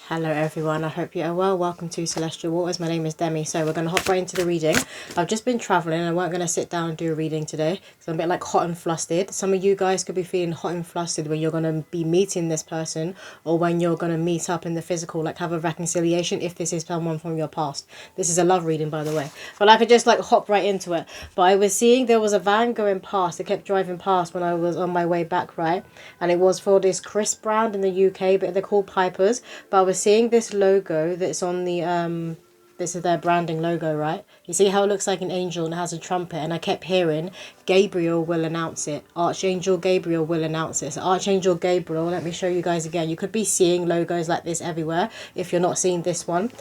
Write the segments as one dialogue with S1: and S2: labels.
S1: Hello everyone, I hope you are well. Welcome to Celestial Waters. My name is Demi. So we're going to hop right into the reading. I've just been travelling and I weren't going to sit down and do a reading today because I'm a bit like hot and flustered. Some of you guys could be feeling hot and flustered when you're going to be meeting this person or when you're going to meet up in the physical, like have a reconciliation if this is someone from your past. This is a love reading, by the way. But I could just like hop right into it. But I was seeing there was a van going past. It kept driving past when I was on my way back, right? And it was for this crisp brand in the UK, but they're called Pipers. But I was seeing this logo that's on the this is their branding logo, right? You see how it looks like an angel and it has a trumpet, and I kept hearing Gabriel will announce it. Archangel Gabriel will announce it. So Archangel Gabriel, let me show you guys again. You could be seeing logos like this everywhere if you're not seeing this one.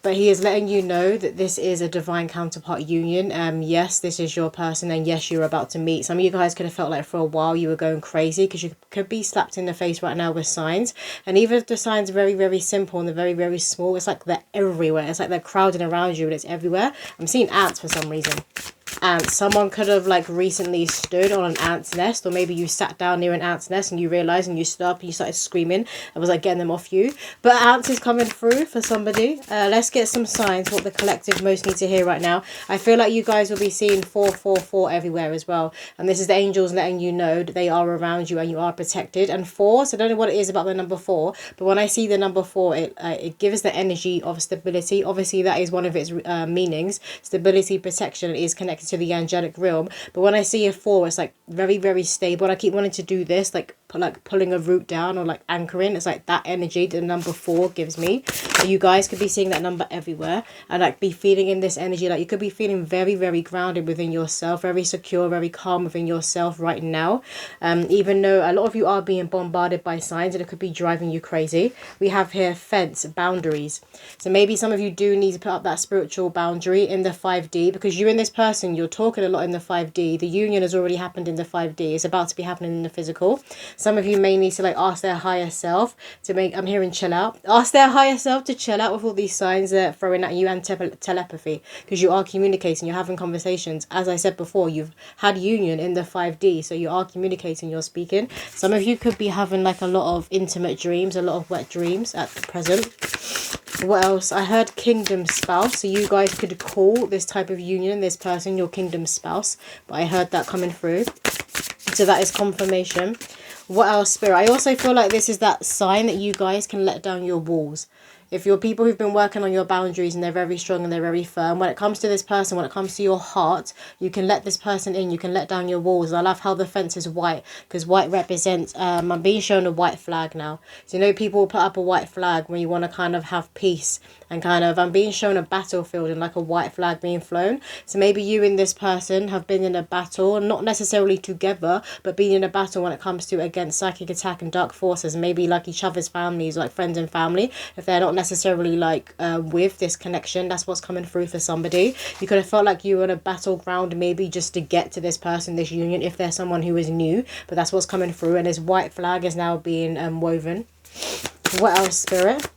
S1: But he is letting you know that this is a divine counterpart union. Yes, this is your person, and yes, you're about to meet. Some of you guys could have felt like for a while you were going crazy because you could be slapped in the face right now with signs. And even if the signs are very, very simple and they're very, very small, it's like they're everywhere. It's like they're crowding around you and it's everywhere. I'm seeing ants for some reason. Ants. Someone could have like recently stood on an ant's nest, or maybe you sat down near an ant's nest and you realized and you stood up and you started screaming. I was like getting them off you. But ants is coming through for somebody. Let's get some signs what the collective most need to hear right now. I feel like you guys will be seeing 444 everywhere as well, and this is the angels letting you know that they are around you and you are protected. And 4, so I don't know what it is about the number 4, but when I see the number 4, it gives the energy of stability. Obviously that is one of its meanings. Stability, protection is connected to the angelic realm. But when I see a 4, it's like very, very stable. And I keep wanting to do this, like pulling a root down or like anchoring. It's like that energy the number 4 gives me. So you guys could be seeing that number everywhere and like be feeling in this energy. Like you could be feeling very, very grounded within yourself, very secure, very calm within yourself right now. Even though a lot of you are being bombarded by signs and it could be driving you crazy. We have here fence, boundaries. So maybe some of you do need to put up that spiritual boundary in the 5D, because you and this person, you're talking a lot in the 5D. The union has already happened in the 5D. It's about to be happening in the physical. Some of you may need to like ask their higher self to make, I'm hearing chill out. Ask their higher self to chill out with all these signs they're throwing at you, and telepathy, because you are communicating, you're having conversations. As I said before, you've had union in the 5D, so you are communicating, you're speaking. Some of you could be having like a lot of intimate dreams, a lot of wet dreams at the present. What else? I heard kingdom spouse, so you guys could call this type of union, this person, your kingdom spouse. But I heard that coming through, so that is confirmation. What else, Spirit? I also feel like this is that sign that you guys can let down your walls. If you're people who've been working on your boundaries and they're very strong and they're very firm, when it comes to this person, when it comes to your heart, you can let this person in, you can let down your walls. I love how the fence is white, because white represents, I'm being shown a white flag now. So you know people put up a white flag when you want to kind of have peace and kind of, I'm being shown a battlefield and like a white flag being flown. So maybe you and this person have been in a battle, not necessarily together, but being in a battle when it comes to against psychic attack and dark forces, maybe like each other's families, like friends and family, if they're not necessarily like with this connection. That's what's coming through for somebody. You could have felt like you were on a battleground maybe just to get to this person, this union, if there's someone who is new, but that's what's coming through, and this white flag is now being woven. What else, Spirit?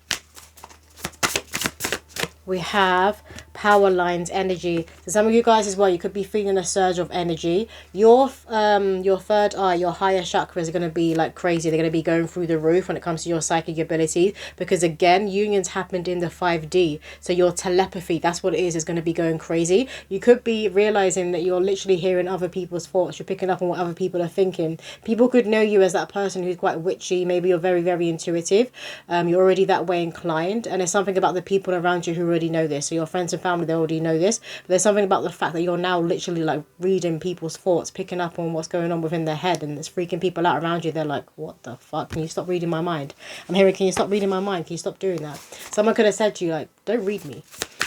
S1: We have power lines, energy. So some of you guys as well, you could be feeling a surge of energy. Your third eye, your higher chakras are going to be like crazy. They're going to be going through the roof when it comes to your psychic abilities, because again, unions happened in the 5D. So your telepathy, that's what it is going to be going crazy. You could be realizing that you're literally hearing other people's thoughts. You're picking up on what other people are thinking. People could know you as that person who's quite witchy. Maybe you're very, very intuitive. You're already that way inclined, and there's something about the people around you who already know this. So your friends and family, they already know this, but there's something about the fact that you're now literally like reading people's thoughts, picking up on what's going on within their head, and it's freaking people out around you. They're like, what the fuck, can you stop reading my mind? I'm hearing, can you stop reading my mind? Can you stop doing that? Someone could have said to you like, don't read me,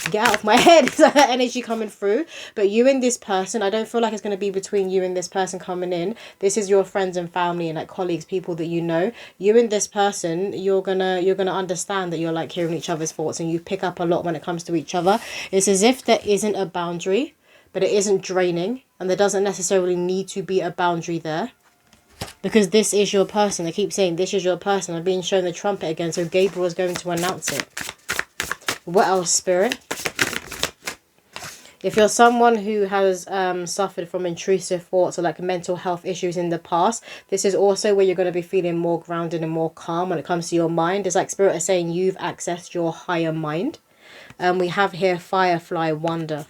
S1: get out of my head. It's that energy coming through. But you and this person, I don't feel like it's going to be between you and this person coming in. This is your friends and family and like colleagues, people that you know. You and this person, you're gonna understand that you're like hearing each other's thoughts, and you pick up a lot when it comes to each other. It's as if there isn't a boundary, but it isn't draining, and there doesn't necessarily need to be a boundary there, because this is your person. I keep saying this is your person. I'm being shown the trumpet again, so Gabriel is going to announce it. What else, Spirit? If you're someone who has suffered from intrusive thoughts or like mental health issues in the past, this is also where you're going to be feeling more grounded and more calm when it comes to your mind. It's like Spirit is saying you've accessed your higher mind. We have here Firefly Wonder.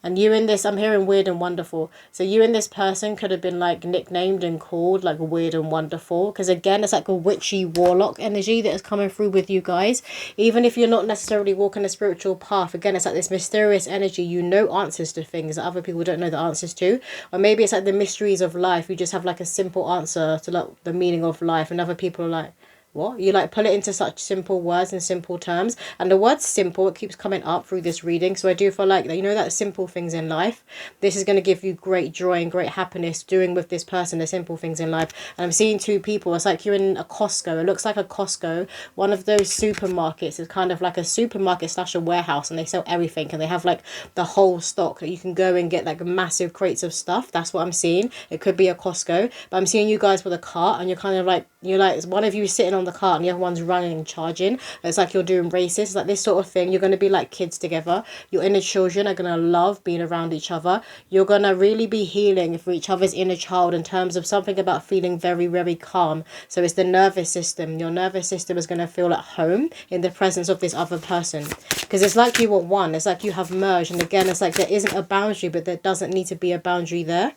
S1: And you and this, I'm hearing weird and wonderful. So you and this person could have been like nicknamed and called like weird and wonderful. Because again, it's like a witchy warlock energy that is coming through with you guys. Even if you're not necessarily walking a spiritual path, again, it's like this mysterious energy. You know answers to things that other people don't know the answers to. Or maybe it's like the mysteries of life. You just have like a simple answer to like the meaning of life. And other people are like, what? You like put it into such simple words and simple terms, and the word simple, it keeps coming up through this reading. So I do feel like that, you know, that simple things in life, this is going to give you great joy and great happiness doing with this person the simple things in life. And I'm seeing two people. It's like you're in a Costco. It looks like a Costco, one of those supermarkets. It's kind of like a supermarket slash a warehouse, and they sell everything, and they have like the whole stock that you can go and get like massive crates of stuff. That's what I'm seeing. It could be a Costco, but I'm seeing you guys with a cart, and you're kind of like, you're like, one of you sitting on the cart and the other one's running and charging. It's like you're doing races. It's like this sort of thing. You're going to be like kids together. Your inner children are going to love being around each other. You're going to really be healing for each other's inner child in terms of something about feeling very, very calm. So it's the nervous system. Your nervous system is going to feel at home in the presence of this other person. Because it's like you are one. It's like you have merged. And again, it's like there isn't a boundary, but there doesn't need to be a boundary there.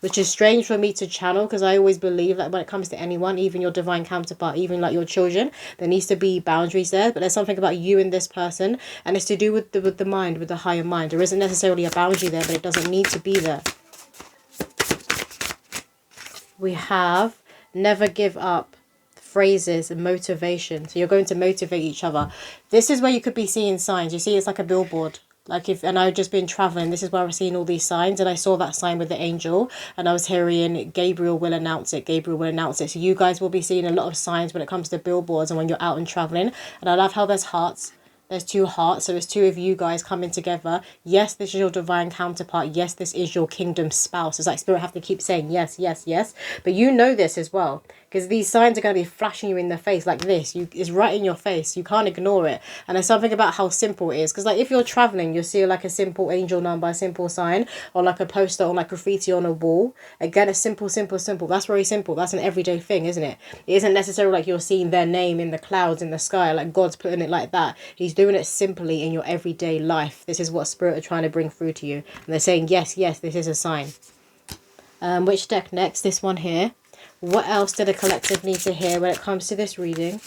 S1: Which is strange for me to channel, because I always believe that when it comes to anyone, even your divine counterpart, even like your children, there needs to be boundaries there. But there's something about you and this person, and it's to do with the mind, with the higher mind. There isn't necessarily a boundary there, but it doesn't need to be there. We have never give up, phrases and motivation. So you're going to motivate each other. This is where you could be seeing signs. You see, it's like a billboard. Like if, and I've just been traveling, this is where I've seen all these signs, and I saw that sign with the angel, and I was hearing Gabriel will announce it, Gabriel will announce it. So you guys will be seeing a lot of signs when it comes to billboards and when you're out and traveling. And I love how there's hearts. There's two hearts, so it's two of you guys coming together. Yes, this is your divine counterpart. Yes, this is your kingdom spouse. It's like Spirit have to keep saying yes, yes, yes. But you know this as well, because these signs are going to be flashing you in the face like this. It's right in your face. You can't ignore it. And there's something about how simple it is. Because like if you're traveling, you'll see like a simple angel number, a simple sign, or like a poster or like graffiti on a wall. Again, a simple, simple, simple. That's very simple. That's an everyday thing, isn't it? It isn't necessarily like you're seeing their name in the clouds, in the sky, like God's putting it like that. He's doing it simply in your everyday life. This is what Spirit are trying to bring through to you. And they're saying, yes, yes, this is a sign. Which deck next? This one here. What else do the collective need to hear when it comes to this reading?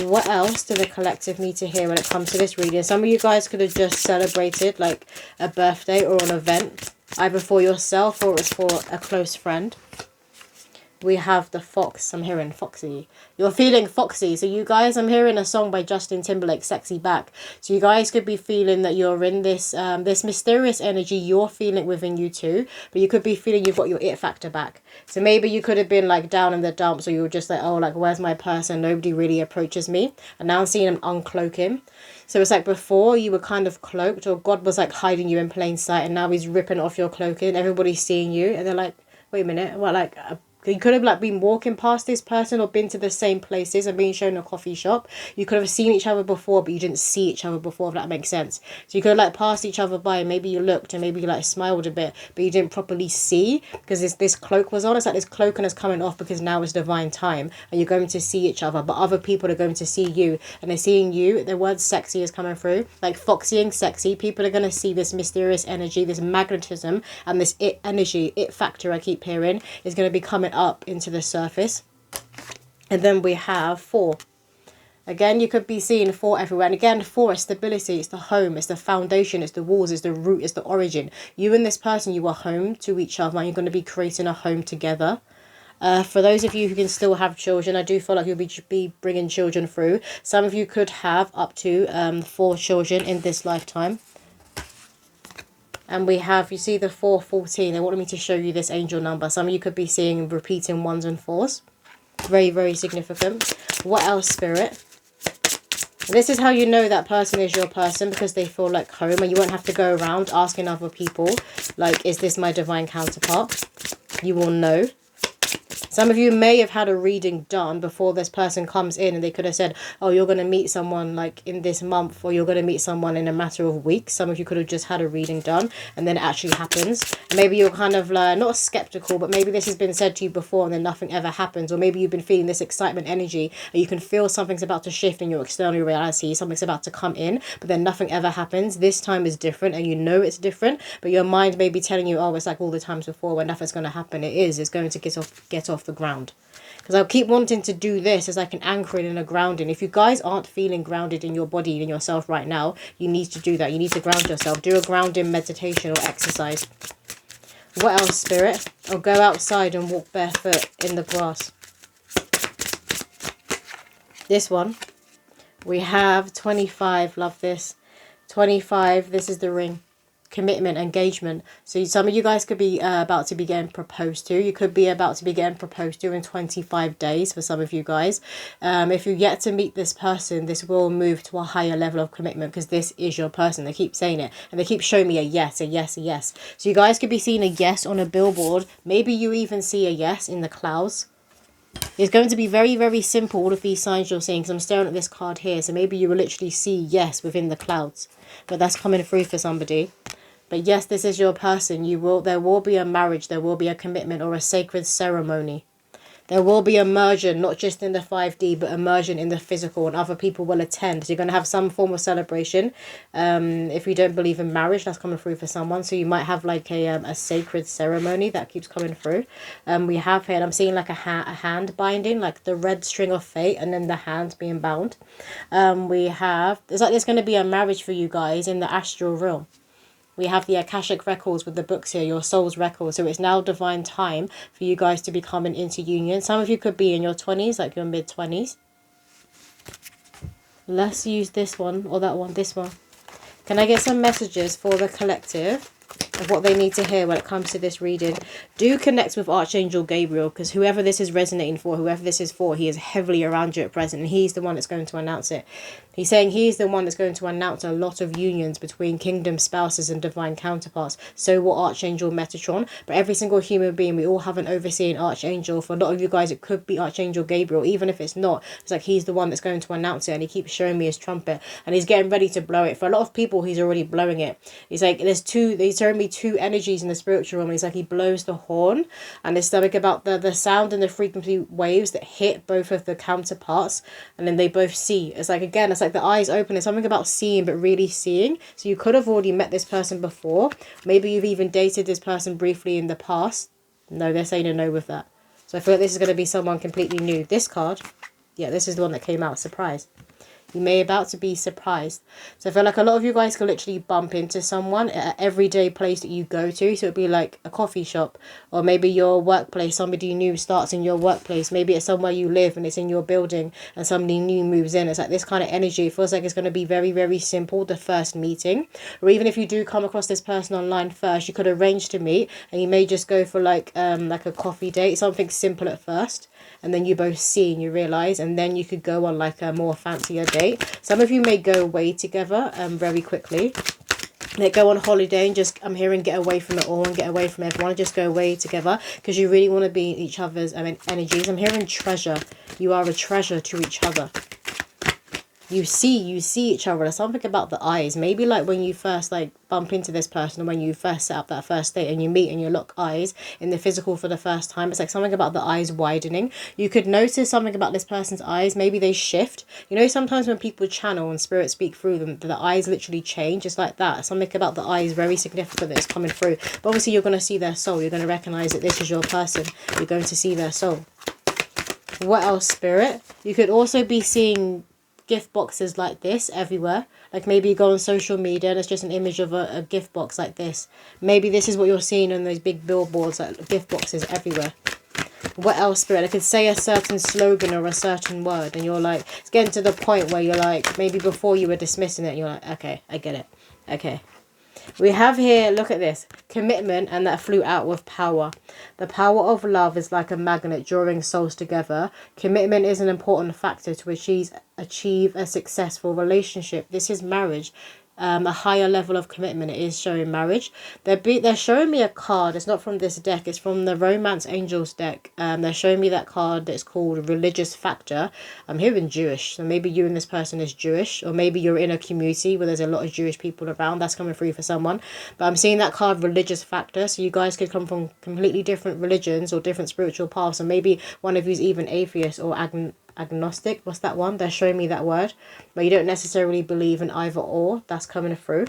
S1: What else do the collective need to hear when it comes to this reading? Some of you guys could have just celebrated like a birthday or an event, either for yourself or it's for a close friend. We have the fox. I'm hearing foxy. You're feeling foxy. So you guys, I'm hearing a song by Justin Timberlake, Sexy Back. So you guys could be feeling that you're in this this mysterious energy. You're feeling it within you too. But you could be feeling you've got your it factor back. So maybe you could have been like down in the dumps, or you were just like, oh, like where's my person? Nobody really approaches me. And now I'm seeing him uncloaking. So it's like before you were kind of cloaked, or God was like hiding you in plain sight, and now he's ripping off your cloaking. Everybody's seeing you, and they're like, wait a minute, what, like you could have like been walking past this person or been to the same places and being shown a coffee shop. You could have seen each other before, but you didn't see each other before, if that makes sense. So you could have like passed each other by, and maybe you looked and maybe you like smiled a bit, but you didn't properly see because this cloak was on. It's like this cloak and it's coming off because now is divine time and you're going to see each other, but other people are going to see you and they're seeing you. The word sexy is coming through, like foxy and sexy. People are going to see this mysterious energy, this magnetism, and this it energy, it factor I keep hearing is going to be coming up into the surface. And then we have 4. Again, you could be seeing 4 everywhere. And again, 4 is stability. It's the home. It's the foundation. It's the walls. It's the root. It's the origin. You and this person, you are home to each other. And you're going to be creating a home together. For those of you who can still have children, I do feel like you'll be bringing children through. Some of you could have up to 4 children in this lifetime. And we have, you see the 414. They wanted me to show you this angel number. Some of you could be seeing repeating 1s and 4s. Very, very significant. What else, Spirit? This is how you know that person is your person, because they feel like home, and you won't have to go around asking other people, like, is this my divine counterpart? You will know. Some of you may have had a reading done before this person comes in, and they could have said, oh, you're going to meet someone like in this month, or you're going to meet someone in a matter of weeks. Some of you could have just had a reading done, and then it actually happens. And maybe you're kind of not skeptical, but maybe this has been said to you before and then nothing ever happens. Or maybe you've been feeling this excitement energy, and you can feel something's about to shift in your external reality. Something's about to come in, but then nothing ever happens. This time is different, and you know it's different, but your mind may be telling you, oh, it's like all the times before when nothing's going to happen. It is. It's going to get off the ground. Because I keep wanting to do this as like an anchoring and a grounding. If you guys aren't feeling grounded in your body, in yourself right now, you need to do that. You need to ground yourself. Do a grounding meditation or exercise. What else, Spirit? Or go outside and walk barefoot in the grass. This one, we have 25. Love this. 25, this is the ring. Commitment, engagement. So some of you guys could be about to be getting proposed to. You could be about to be getting proposed to in 25 days for some of you guys. If you yet to meet this person, this will move to a higher level of commitment, because this is your person. They keep saying it, and they keep showing me a yes, a yes, a yes. So you guys could be seeing a yes on a billboard. Maybe you even see a yes in the clouds. It's going to be very, very simple, all of these signs you're seeing, because I'm staring at this card here. So maybe you will literally see yes within the clouds, but that's coming through for somebody. But yes, this is your person. There will be a marriage, there will be a commitment or a sacred ceremony. There will be immersion, not just in the 5D, but immersion in the physical, and other people will attend. So you're going to have some form of celebration. If you don't believe in marriage, that's coming through for someone. So you might have like a sacred ceremony that keeps coming through. We have here, and I'm seeing like a hand binding, like the red string of fate, and then the hands being bound. There's going to be a marriage for you guys in the astral realm. We have the Akashic records with the books here, your soul's records. So it's now divine time for you guys to be coming into union. Some of you could be in your 20s, like your mid-20s. Let's use this one or that one, this one. Can I get some messages for the collective of what they need to hear when it comes to this reading? Do connect with Archangel Gabriel, because whoever this is resonating for, whoever this is for, he is heavily around you at present, and he's the one that's going to announce it. He's saying he's the one that's going to announce a lot of unions between kingdom spouses and divine counterparts. So will Archangel Metatron. But every single human being, we all have an overseeing archangel. For a lot of you guys, it could be Archangel Gabriel. Even if it's not, it's like he's the one that's going to announce it, and he keeps showing me his trumpet, and he's getting ready to blow it. For a lot of people, he's already blowing it. He's like, he's showing me two energies in the spiritual realm. He's like, he blows the horn, and it's something about the sound and the frequency waves that hit both of the counterparts, and then they both see. It's like, again, it's like the eyes open. It's something about seeing, but really seeing. So you could have already met this person before. Maybe you've even dated this person briefly in the past. No, they're saying a no with that. So I feel like this is going to be someone completely new. This card, yeah, this is the one that came out. Surprise. You may about to be surprised. So I feel like a lot of you guys can literally bump into someone at an everyday place that you go to. So it'd be like a coffee shop, or maybe your workplace. Somebody new starts in your workplace. Maybe it's somewhere you live and it's in your building, and somebody new moves in. It's like this kind of energy. It feels like it's going to be very, very simple, the first meeting. Or even if you do come across this person online first, you could arrange to meet, and you may just go for like a coffee date, something simple at first. And then you both see and you realise, and then you could go on like a more fancier date. Some of you may go away together very quickly. Like go on holiday and just, I'm hearing, get away from it all and get away from everyone and just go away together, because you really want to be in each other's energies. I'm hearing treasure. You are a treasure to each other. You see each other. There's something about the eyes. Maybe like when you first like bump into this person, and when you first set up that first date and you meet and you lock eyes in the physical for the first time, it's like something about the eyes widening. You could notice something about this person's eyes. Maybe they shift. You know, sometimes when people channel and spirit speak through them, the eyes literally change. Just like that. Something about the eyes very significant that is coming through. But obviously you're going to see their soul. You're going to recognize that this is your person. You're going to see their soul. What else, Spirit? You could also be seeing gift boxes like this everywhere. Like maybe you go on social media and it's just an image of a gift box like this. Maybe this is what you're seeing on those big billboards, like gift boxes everywhere. What else, Spirit? I could say a certain slogan or a certain word, and you're like, it's getting to the point where you're like, maybe before you were dismissing it, you're like, okay, I get it. Okay. We have here, look at this, commitment, and that flew out with power. The power of love is like a magnet drawing souls together. Commitment is an important factor to achieve a successful relationship. This is marriage. a higher level of commitment. It is showing marriage. They're showing me a card. It's not from this deck. It's from the Romance Angels deck. They're showing me that card that's called Religious Factor. I'm hearing Jewish. So maybe you and this person is Jewish, or maybe you're in a community where there's a lot of Jewish people around. That's coming through for someone. But I'm seeing that card Religious Factor. So you guys could come from completely different religions or different spiritual paths. And maybe one of you's even atheist or agnostic. What's that one? They're showing me that word. But you don't necessarily believe in either or. That's coming through.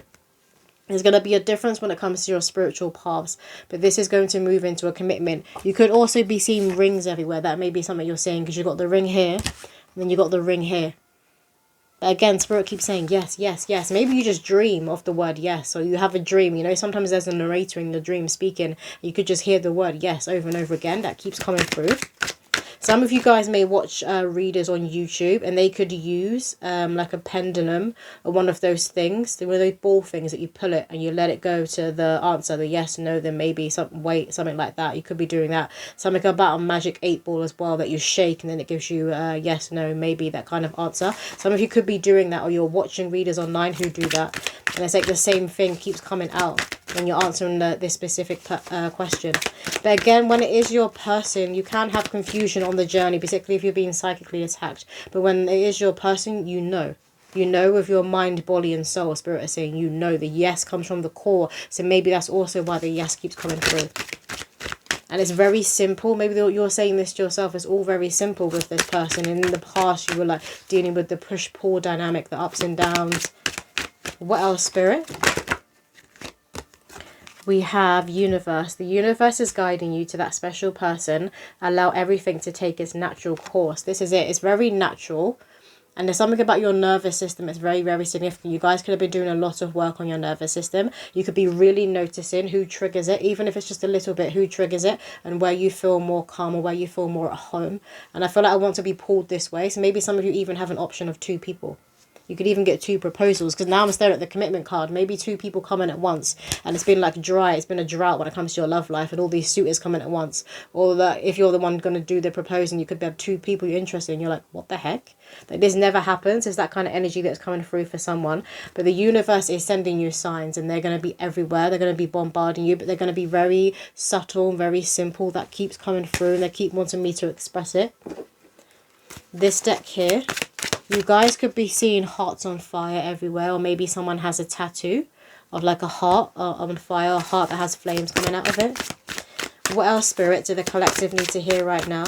S1: There's going to be a difference when it comes to your spiritual paths, but this is going to move into a commitment. You could also be seeing rings everywhere. That may be something you're seeing, because you've got the ring here, and then you've got the ring here. But again, Spirit keeps saying yes, yes, yes. Maybe you just dream of the word yes, or you have a dream. You know, sometimes there's a narrator in the dream speaking. You could just hear the word yes over and over again. That keeps coming through. Some of you guys may watch readers on YouTube, and they could use like a pendulum or one of those things. They were those ball things that you pull it and you let it go to the answer, the yes, no, then maybe, something like that. You could be doing that. Something about a magic 8-ball as well that you shake, and then it gives you yes, no, maybe, that kind of answer. Some of you could be doing that, or you're watching readers online who do that. And it's like the same thing keeps coming out when you're answering this specific question. But again, when it is your person, you can have confusion on the journey, particularly if you're being psychically attacked. But when it is your person, you know. You know with your mind, body and soul. Spirit is saying, you know, the yes comes from the core. So maybe that's also why the yes keeps coming through. And it's very simple. Maybe you're saying this to yourself. It's all very simple with this person. And in the past, you were like dealing with the push-pull dynamic, the ups and downs. What else, Spirit? We have universe. The universe is guiding you to that special person. Allow everything to take its natural course. This is it. It's very natural. And there's something about your nervous system that's very, very significant. You guys could have been doing a lot of work on your nervous system. You could be really noticing who triggers it, even if it's just a little bit, who triggers it, and where you feel more calm or where you feel more at home. And I feel like I want to be pulled this way. So maybe some of you even have an option of 2 people. You could even get 2 proposals, because now I'm staring at the commitment card. Maybe 2 people come in at once, and it's been like dry. It's been a drought when it comes to your love life, and all these suitors come in at once. Or that if you're the one going to do the proposing, you could have 2 people you're interested in. You're like, what the heck? Like, this never happens. It's that kind of energy that's coming through for someone. But the universe is sending you signs, and they're going to be everywhere. They're going to be bombarding you, but they're going to be very subtle, very simple. That keeps coming through, and they keep wanting me to express it. This deck here. You guys could be seeing hearts on fire everywhere, or maybe someone has a tattoo of like a heart on fire, a heart that has flames coming out of it. What else, Spirit, do the collective need to hear right now?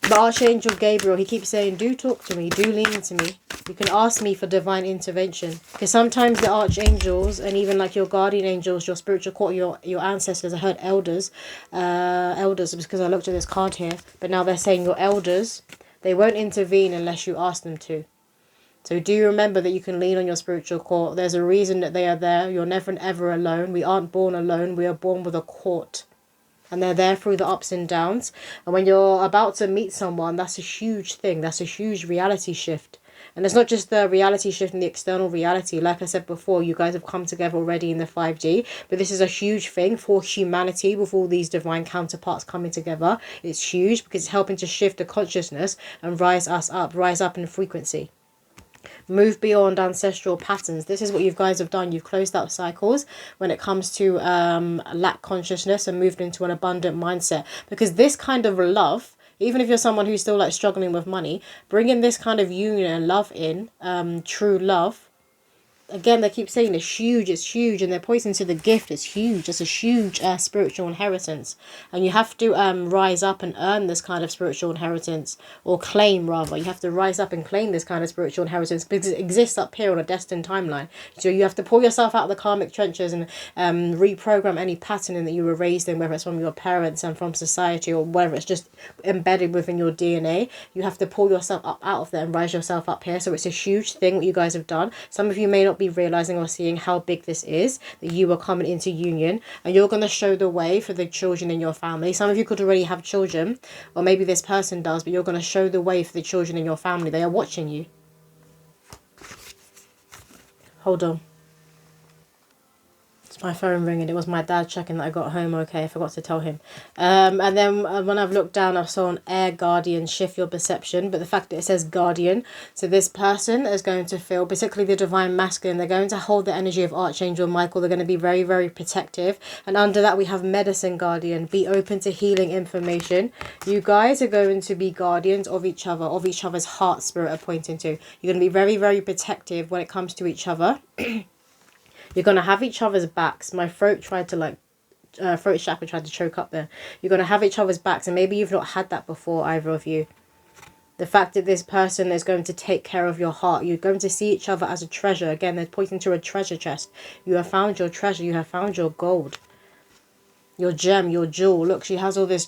S1: But Archangel Gabriel, he keeps saying, do talk to me, do lean into me. You can ask me for divine intervention. Because sometimes the archangels, and even like your guardian angels, your spiritual court, your ancestors, I heard elders, because I looked at this card here, but now they're saying your elders, they won't intervene unless you ask them to. So do remember that you can lean on your spiritual court. There's a reason that they are there. You're never ever alone. We aren't born alone. We are born with a court. And they're there through the ups and downs. And when you're about to meet someone, that's a huge thing. That's a huge reality shift. And it's not just the reality shift in the external reality. Like I said before, you guys have come together already in the 5D. But this is a huge thing for humanity with all these divine counterparts coming together. It's huge because it's helping to shift the consciousness and rise up in frequency. Move beyond ancestral patterns. This is what you guys have done. You've closed out cycles when it comes to lack consciousness and moved into an abundant mindset. Because this kind of love, even if you're someone who's still like struggling with money, bringing this kind of union and love in, true love. Again, they keep saying it's huge, and they're pointing to the gift. It's huge. It's a huge spiritual inheritance, and you have to rise up and earn this kind of spiritual inheritance, or claim rather. You have to rise up and claim this kind of spiritual inheritance because it exists up here on a destined timeline. So you have to pull yourself out of the karmic trenches and reprogram any patterning that you were raised in, whether it's from your parents and from society or whether it's just embedded within your DNA. You have to pull yourself up out of there and rise yourself up here. So it's a huge thing what you guys have done. Some of you may not be realizing or seeing how big this is, that you are coming into union, and you're going to show the way for the children in your family. Some of you could already have children, or maybe this person does, but you're going to show the way for the children in your family. They are watching you. Hold on. My phone ringing. It was my dad checking that I got home okay. I forgot to tell him. And then when I've looked down, I saw an air guardian, shift your perception. But the fact that it says guardian, so this person is going to feel, particularly the divine masculine, they're going to hold the energy of Archangel Michael. They're going to be very, very protective. And under that, we have medicine guardian. Be open to healing information. You guys are going to be guardians of each other, of each other's heart spirit are pointing to. You're going to be very, very protective when it comes to each other. You're going to have each other's backs. My throat tried to throat chakra tried to choke up there. You're going to have each other's backs. And maybe you've not had that before, either of you. The fact that this person is going to take care of your heart. You're going to see each other as a treasure. Again, they're pointing to a treasure chest. You have found your treasure. You have found your gold. Your gem, your jewel. Look, she has all this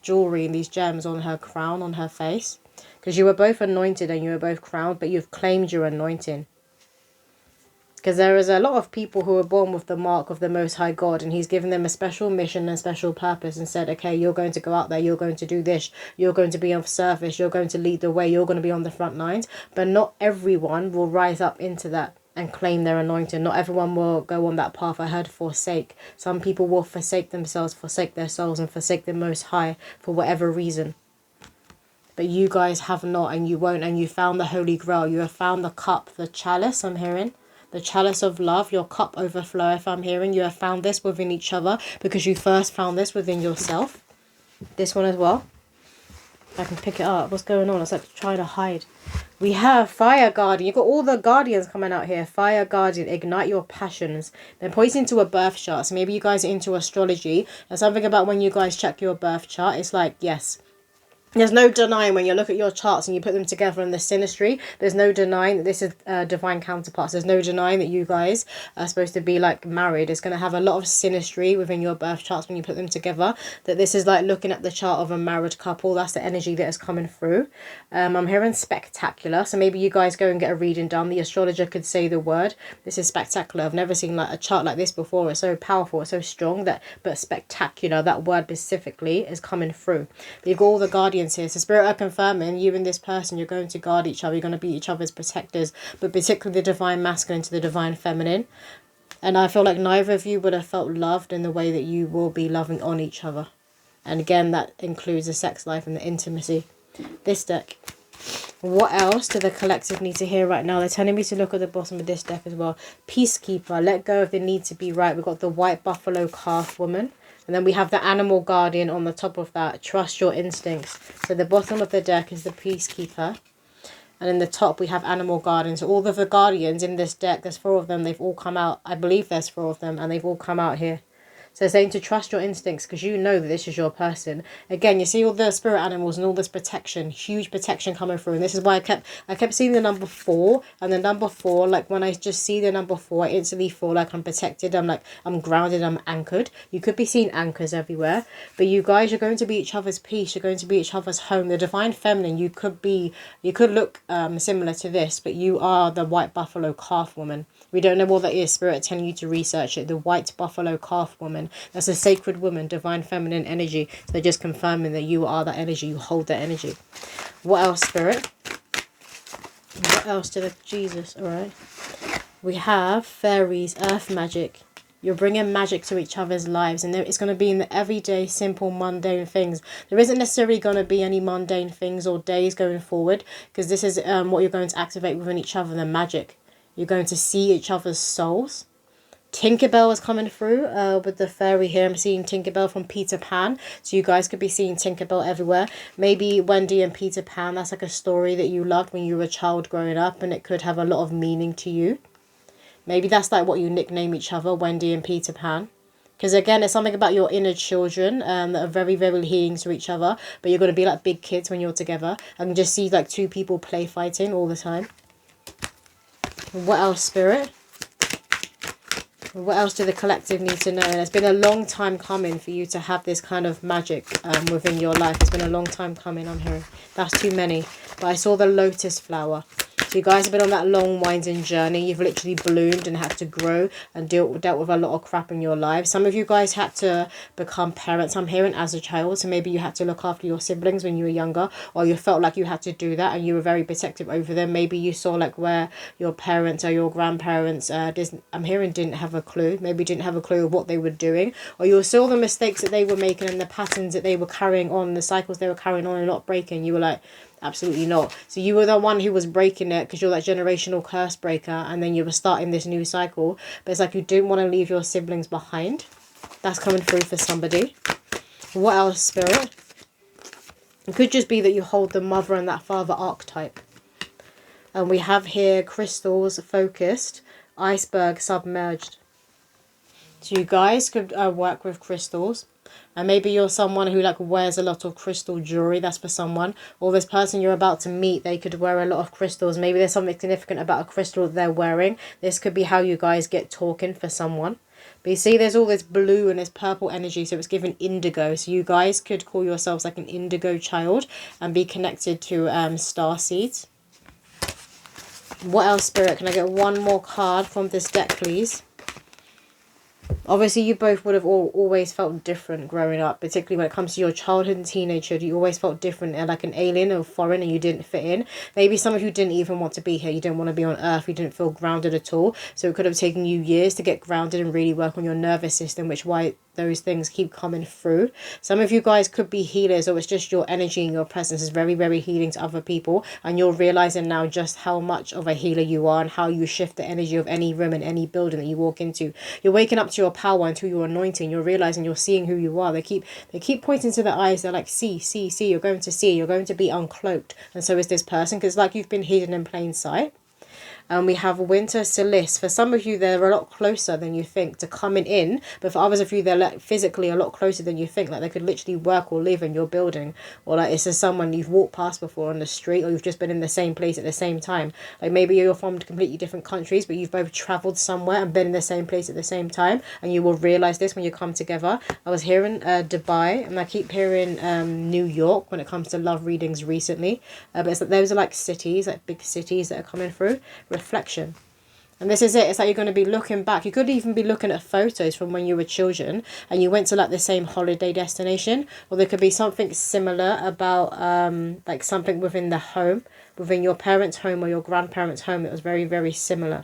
S1: jewelry and these gems on her crown, on her face. Because you were both anointed and you were both crowned. But you've claimed your anointing. Because there is a lot of people who are born with the mark of the Most High God, and he's given them a special mission and special purpose and said, okay, you're going to go out there, you're going to do this, you're going to be of service, you're going to lead the way, you're going to be on the front lines. But not everyone will rise up into that and claim their anointing. Not everyone will go on that path. I heard forsake. Some people will forsake themselves, forsake their souls, and forsake the Most High for whatever reason. But you guys have not, and you won't, and you found the Holy Grail. You have found the cup, the chalice, I'm hearing. The chalice of love, your cup overflow, if I'm hearing. You have found this within each other because you first found this within yourself. This one as well. I can pick it up. What's going on? It's like trying to hide. We have Fire Guardian. You've got all the guardians coming out here. Fire Guardian, ignite your passions. They're pointing to a birth chart. So maybe you guys are into astrology. There's something about when you guys check your birth chart. It's like, yes. There's no denying when you look at your charts and you put them together in the synastry. There's no denying that this is divine counterparts. There's no denying that you guys are supposed to be like married. It's going to have a lot of synastry within your birth charts when you put them together. That this is like looking at the chart of a married couple. That's the energy that is coming through. I'm hearing spectacular. So maybe you guys go and get a reading done. The astrologer could say the word. This is spectacular. I've never seen like a chart like this before. It's so powerful. It's so strong. But spectacular. That word specifically is coming through. But you've got all the guardians here. So spirit are confirming you and this person, you're going to guard each other, you're going to be each other's protectors, but particularly the divine masculine to the divine feminine. And I feel like neither of you would have felt loved in the way that you will be loving on each other. And again, that includes the sex life and the intimacy. This deck. What else do the collective need to hear right now? They're telling me to look at the bottom of this deck as well. Peacekeeper, let go of the need to be right. We've got the white buffalo calf woman. And then we have the animal guardian on the top of that. Trust your instincts. So the bottom of the deck is the peacekeeper. And in the top we have animal guardians. So all of the guardians in this deck, there's 4 of them. They've all come out. I believe there's 4 of them. And they've all come out here. So it's saying to trust your instincts because you know that this is your person. Again, you see all the spirit animals and all this protection, huge protection coming through. And this is why I kept seeing the number 4. And the number 4, like when I just see the number 4, I instantly feel like I'm protected. I'm like, I'm grounded, I'm anchored. You could be seeing anchors everywhere. But you guys are going to be each other's peace. You're going to be each other's home. The divine feminine, you could look similar to this, but you are the white buffalo calf woman. We don't know what that is. Spirit telling you to research it. The white buffalo calf woman. That's a sacred woman, divine feminine energy. So they're just confirming that you are that energy. You hold that energy. What else, Spirit? What else to the Jesus? All right. We have fairies, earth magic. You're bringing magic to each other's lives. And it's going to be in the everyday, simple, mundane things. There isn't necessarily going to be any mundane things or days going forward. Because this is what you're going to activate within each other, the magic. You're going to see each other's souls. Tinkerbell is coming through with the fairy here. I'm seeing Tinkerbell from Peter Pan. So you guys could be seeing Tinkerbell everywhere. Maybe Wendy and Peter Pan. That's like a story that you loved when you were a child growing up. And it could have a lot of meaning to you. Maybe that's like what you nickname each other, Wendy and Peter Pan. Because again, it's something about your inner children that are very, very healing to each other. But you're going to be like big kids when you're together. I can just see like 2 people play fighting all the time. What else, Spirit? What else do the collective need to know? And it's been a long time coming for you to have this kind of magic within your life. It's been a long time coming, I'm hearing. That's too many. But I saw the lotus flower. So you guys have been on that long winding journey. You've literally bloomed and had to grow and dealt with a lot of crap in your life. Some of you guys had to become parents, I'm hearing, as a child. So maybe you had to look after your siblings when you were younger, or you felt like you had to do that and you were very protective over them. Maybe you saw like where your parents or your grandparents, I'm hearing, didn't have a clue. Maybe didn't have a clue of what they were doing, or you saw the mistakes that they were making and the patterns that they were carrying on, the cycles they were carrying on and not breaking. You were like, absolutely not. So you were the one who was breaking it because you're that generational curse breaker, and then you were starting this new cycle. But it's like you didn't want to leave your siblings behind. That's coming through for somebody. What else, Spirit? It could just be that you hold the mother and that father archetype. And we have here crystals focused, iceberg submerged. So you guys could work with crystals. And maybe you're someone who like wears a lot of crystal jewelry. That's for someone. Or this person you're about to meet, they could wear a lot of crystals. Maybe there's something significant about a crystal that they're wearing. This could be how you guys get talking for someone. But you see, there's all this blue and this purple energy, so it's given indigo. So you guys could call yourselves like an indigo child and be connected to star seeds. What else, Spirit? Can I get one more card from this deck, please? Obviously, you both would have always felt different growing up, particularly when it comes to your childhood and teenagehood. You always felt different and like an alien or foreign, and you didn't fit in. Maybe some of you didn't even want to be here. You didn't want to be on Earth. You didn't feel grounded at all. So it could have taken you years to get grounded and really work on your nervous system, which why those things keep coming through. Some of you guys could be healers, or it's just your energy and your presence is very, very healing to other people, and you're realizing now just how much of a healer you are and how you shift the energy of any room and any building that you walk into. You're waking up to your power and to your anointing. You're realizing you're seeing who you are. They keep pointing to their eyes. They're like, see, you're going to see, you're going to be uncloaked, and so is this person, because like you've been hidden in plain sight. And we have Winter Solace. For some of you, they're a lot closer than you think to coming in. But for others of you, they're like physically a lot closer than you think. Like they could literally work or live in your building. Or like it's just someone you've walked past before on the street. Or you've just been in the same place at the same time. Like maybe you're from completely different countries, but you've both travelled somewhere and been in the same place at the same time. And you will realise this when you come together. I was hearing Dubai, and I keep hearing New York when it comes to love readings recently. But it's like those are like cities, like big cities that are coming through. Reflection. And this is it. It's like you're going to be looking back. You could even be looking at photos from when you were children and you went to like the same holiday destination, or there could be something similar about like something within the home, within your parents' home or your grandparents' home that was very, very similar.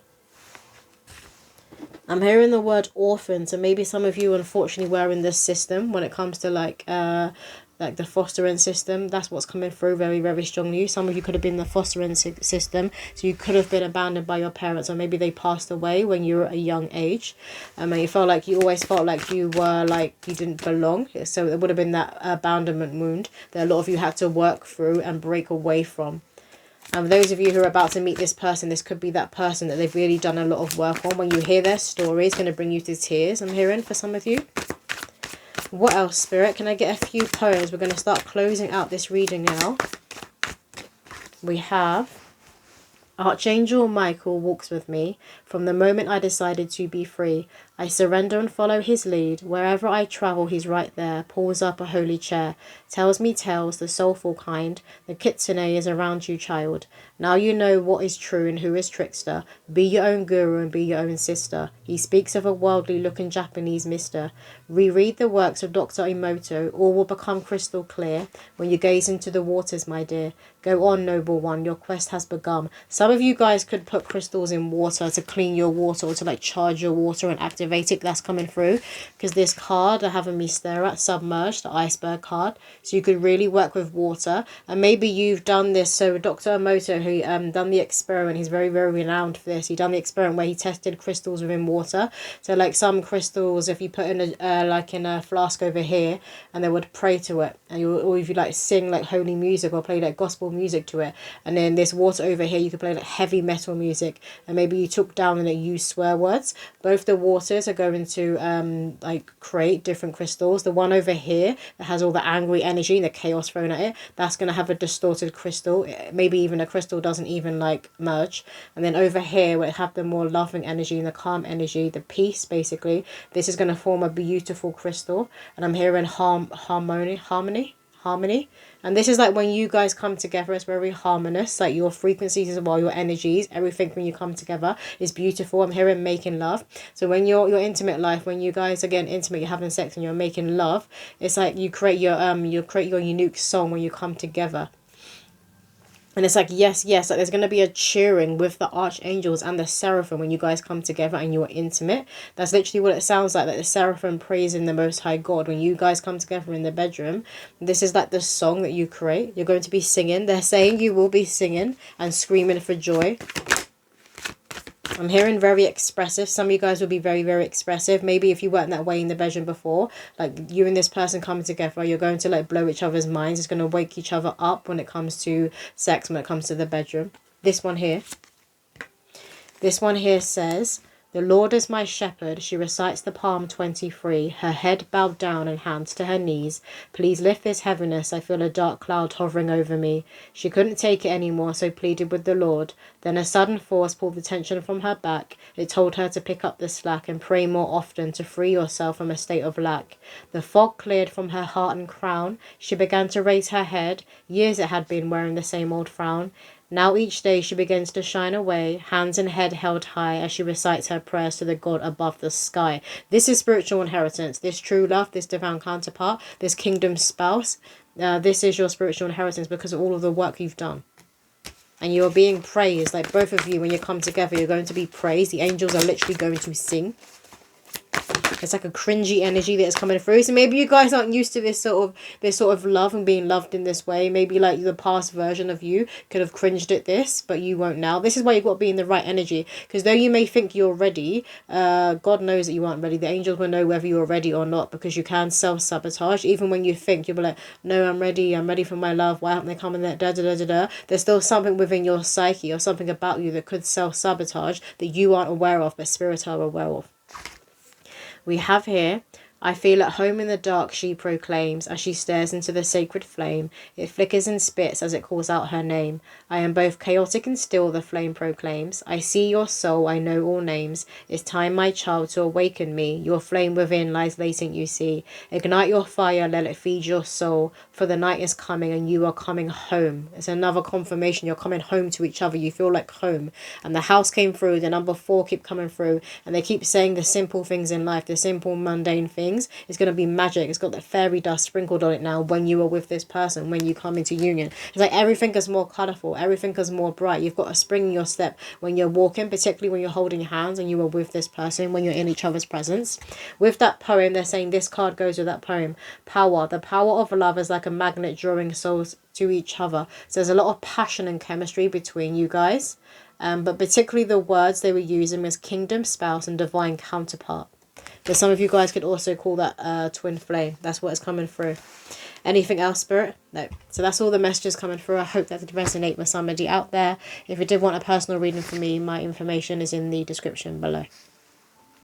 S1: I'm hearing the word orphan, so maybe some of you unfortunately were in this system when it comes to like the fostering system. That's what's coming through very, very strongly. Some of you could have been the fostering system, so you could have been abandoned by your parents, or maybe they passed away when you were at a young age, and you always felt like you were like you didn't belong. So it would have been that abandonment wound that a lot of you had to work through and break away from. And those of you who are about to meet this person, this could be that person that they've really done a lot of work on. When you hear their story, it's going to bring you to tears, I'm hearing, for some of you. What else, Spirit? Can I get a few poems? We're going to start closing out this reading now. We have Archangel Michael walks with me from the moment I decided to be free. I surrender and follow his lead. Wherever I travel, he's right there. Pulls up a holy chair. Tells me tales, the soulful kind. The kitsune is around you, child. Now you know what is true and who is trickster. Be your own guru and be your own sister. He speaks of a worldly looking Japanese mister. Reread the works of Dr. Emoto. All will become crystal clear when you gaze into the waters, my dear. Go on, noble one. Your quest has begun. Some of you guys could put crystals in water to clean your water, or to like charge your water and activate it. That's coming through, because this card are having me stare at, submerged, the iceberg card. So you could really work with water, and maybe you've done this. So Dr. Emoto, who done the experiment, he's very, very renowned for this. He done the experiment where he tested crystals within water. So like some crystals, if you put in a flask over here, and they would pray to it, and or if you like sing like holy music or play like gospel music to it, and then this water over here you could play like heavy metal music, and maybe you took down and used swear words. Both the waters are going to like create different crystals. The one over here that has all the angry energy and the chaos thrown at it, that's going to have a distorted crystal. Maybe even a crystal doesn't even like merge. And then over here where it have the more loving energy and the calm energy, the peace, basically, this is going to form a beautiful crystal. And I'm hearing harmony. harmony. And this is like when you guys come together, it's very harmonious. Like your frequencies as well, your energies, everything when you come together is beautiful. I'm hearing making love. So when your intimate life, when you guys are getting intimate, you're having sex and you're making love, it's like you create your unique song when you come together. And it's like, yes, yes, like there's going to be a cheering with the archangels and the seraphim when you guys come together and you're intimate. That's literally what it sounds like the seraphim praising the Most High God. When you guys come together in the bedroom, this is like the song that you create. You're going to be singing. They're saying you will be singing and screaming for joy. I'm hearing very expressive. Some of you guys will be very, very expressive. Maybe if you weren't that way in the bedroom before, like you and this person coming together, you're going to like blow each other's minds. It's going to wake each other up when it comes to sex, when it comes to the bedroom. This one here says, the Lord is my shepherd. She recites the Psalm 23, her head bowed down and hands to her knees. Please lift this heaviness. I feel a dark cloud hovering over me. She couldn't take it anymore, so pleaded with the Lord. Then a sudden force pulled the tension from her back. It told her to pick up the slack and pray more often to free yourself from a state of lack. The fog cleared from her heart and crown. She began to raise her head. Years it had been wearing the same old frown. Now each day she begins to shine away, hands and head held high as she recites her prayers to the God above the sky. This is spiritual inheritance. This true love, this divine counterpart, this kingdom spouse. This is your spiritual inheritance because of all of the work you've done. And you are being praised. Like both of you, when you come together, you're going to be praised. The angels are literally going to sing. It's like a cringy energy that is coming through. So maybe you guys aren't used to this sort of love and being loved in this way. Maybe like the past version of you could have cringed at this, but you won't now. This is why you've got to be in the right energy. Because though you may think you're ready, God knows that you aren't ready. The angels will know whether you're ready or not, because you can self-sabotage. Even when you think, you'll be like, no, I'm ready for my love. Why haven't they come in there? Da, da, da, da, da. There's still something within your psyche or something about you that could self-sabotage that you aren't aware of, but spirits are aware of. We have here, I feel at home in the dark, she proclaims, as she stares into the sacred flame. It flickers and spits as it calls out her name. I am both chaotic and still, the flame proclaims. I see your soul, I know all names. It's time, my child, to awaken me. Your flame within lies latent, you see. Ignite your fire, let it feed your soul. For the night is coming and you are coming home. It's another confirmation. You're coming home to each other. You feel like home. And the house came through. The number 4 keep coming through. And they keep saying the simple things in life, the simple mundane things. It's going to be magic. It's got that fairy dust sprinkled on it now when you are with this person, when you come into union. It's like everything is more colourful. Everything is more bright. You've got a spring in your step when you're walking, particularly when you're holding hands and you are with this person, when you're in each other's presence. With that poem, they're saying this card goes with that poem. Power. The power of love is like a magnet drawing souls to each other. So there's a lot of passion and chemistry between you guys. But particularly the words they were using was kingdom spouse and divine counterpart. But some of you guys could also call that twin flame. That's what is coming through. Anything else, Spirit? No. So that's all the messages coming through. I hope that did resonate with somebody out there. If you did want a personal reading from me, my information is in the description below.